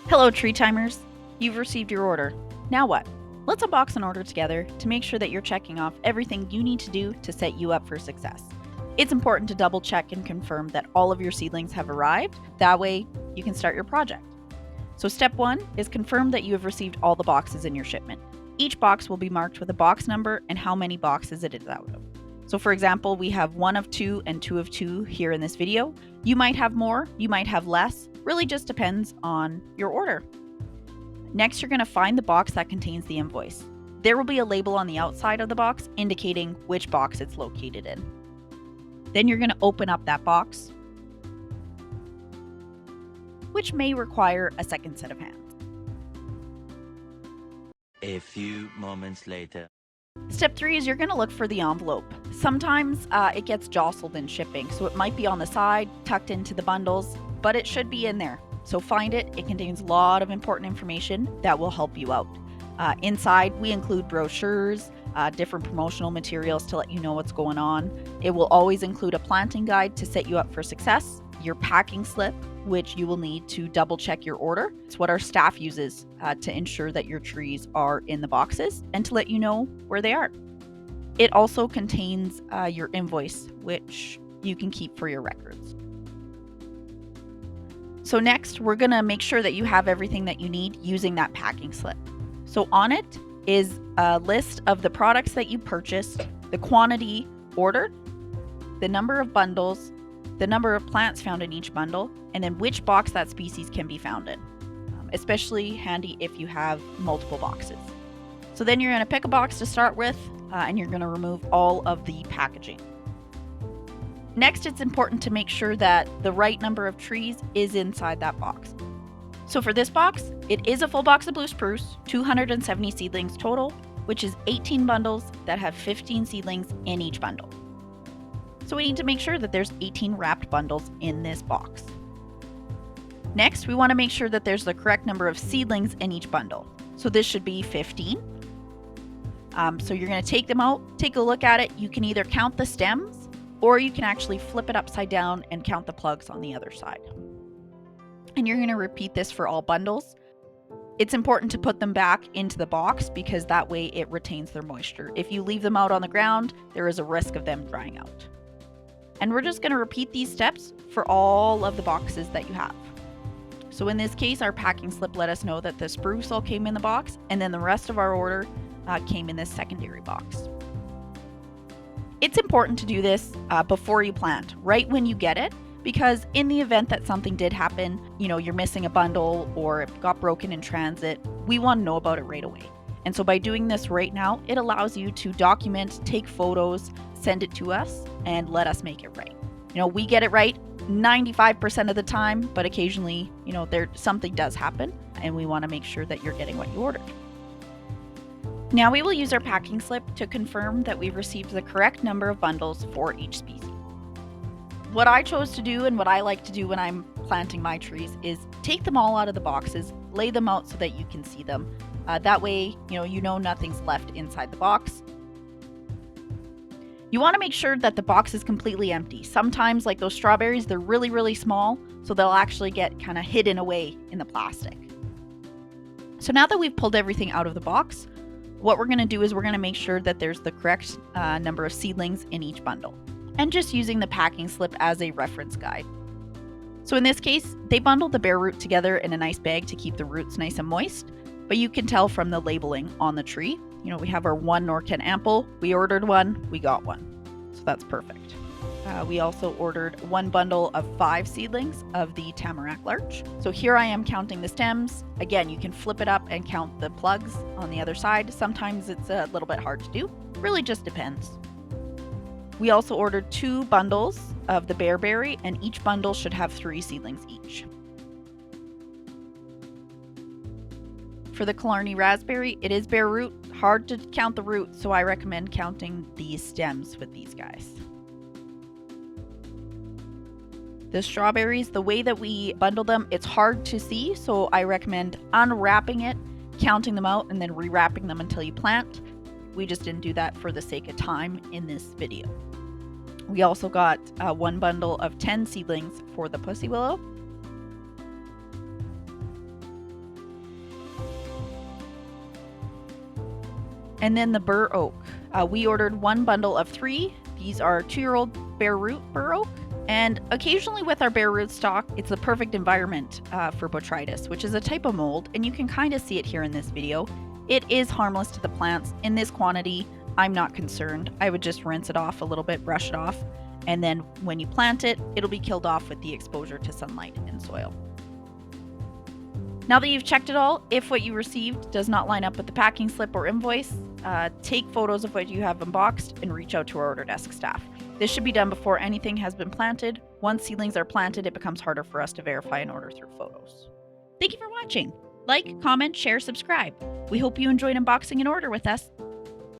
Hello, tree timers. You've received your order. Now what? Let's unbox an order together to make sure that you're checking off everything you need to do to set you up for success. It's important to double check and confirm that all of your seedlings have arrived. That way, you can start your project. So, step one is confirm that you have received all the boxes in your shipment. Each box will be marked with a box number and how many boxes it is out of. So, for example, we have 1 of 2 and 2 of 2 here in this video. You might have more, you might have less, really just depends on your order. Next, you're going to find the box that contains the invoice. There will be a label on the outside of the box indicating which box it's located in. Then you're going to open up that box, which may require a second set of hands. A few moments later. Step 3 is you're going to look for the envelope. Sometimes it gets jostled in shipping, so it might be on the side, tucked into the bundles, but it should be in there. So find it. It contains a lot of important information that will help you out. Inside, we include brochures, different promotional materials to let you know what's going on. It will always include a planting guide to set you up for success, your packing slip, which you will need to double check your order. It's what our staff uses to ensure that your trees are in the boxes and to let you know where they are. It also contains your invoice, which you can keep for your records. So next, we're going to make sure that you have everything that you need using that packing slip. So on it is a list of the products that you purchased, the quantity ordered, the number of bundles, the number of plants found in each bundle, and then which box that species can be found in. Especially handy if you have multiple boxes. So then you're going to pick a box to start with, and you're going to remove all of the packaging. Next, it's important to make sure that the right number of trees is inside that box. So for this box, it is a full box of blue spruce, 270 seedlings total, which is 18 bundles that have 15 seedlings in each bundle. So we need to make sure that there's 18 wrapped bundles in this box. Next, we want to make sure that there's the correct number of seedlings in each bundle. So this should be 15. So you're going to take them out, take a look at it. You can either count the stems, or you can actually flip it upside down and count the plugs on the other side. And you're going to repeat this for all bundles. It's important to put them back into the box because that way it retains their moisture. If you leave them out on the ground, there is a risk of them drying out. And we're just going to repeat these steps for all of the boxes that you have. So in this case, our packing slip let us know that the spruce all came in the box, and then the rest of our order came in this secondary box. It's important to do this before you plant, right when you get it, because in the event that something did happen, you're missing a bundle or it got broken in transit, we want to know about it right away. And so by doing this right now, it allows you to document, take photos, send it to us, and let us make it right. We get it right 95% of the time, but occasionally, something does happen, and we want to make sure that you're getting what you ordered. Now we will use our packing slip to confirm that we've received the correct number of bundles for each species. What I chose to do and what I like to do when I'm planting my trees is take them all out of the boxes, lay them out so that you can see them. That way, you know nothing's left inside the box. You want to make sure that the box is completely empty. Sometimes, like those strawberries, they're really, really small, so they'll actually get kind of hidden away in the plastic. So now that we've pulled everything out of the box, what we're going to do is we're going to make sure that there's the correct number of seedlings in each bundle, and just using the packing slip as a reference guide. So in this case, they bundled the bare root together in a nice bag to keep the roots nice and moist, but you can tell from the labeling on the tree. We have our 1 Norcan ample, we ordered 1, we got 1. So that's perfect. We also ordered 1 bundle of 5 seedlings of the tamarack larch. So here I am counting the stems. Again, you can flip it up and count the plugs on the other side. Sometimes it's a little bit hard to do. Really just depends. We also ordered 2 bundles of the bearberry, and each bundle should have 3 seedlings each. For the Killarney raspberry, it is bare root. Hard to count the roots, so I recommend counting the stems with these guys. The strawberries, the way that we bundle them, it's hard to see, so I recommend unwrapping it, counting them out, and then rewrapping them until you plant. We just didn't do that for the sake of time in this video. We also got 1 bundle of 10 seedlings for the pussy willow. And then the bur oak. We ordered one bundle of 3. These are 2-year-old bare root bur oak. And occasionally with our bare root stock, it's the perfect environment for botrytis, which is a type of mold, and you can kind of see it here in this video. It is harmless to the plants. In this quantity, I'm not concerned. I would just rinse it off a little bit, brush it off, and then when you plant it, it'll be killed off with the exposure to sunlight and soil. Now that you've checked it all, if what you received does not line up with the packing slip or invoice, take photos of what you have unboxed and reach out to our order desk staff. This should be done before anything has been planted. Once seedlings are planted, it becomes harder for us to verify an order through photos. Thank you for watching. Like, comment, share, subscribe. We hope you enjoyed unboxing an order with us.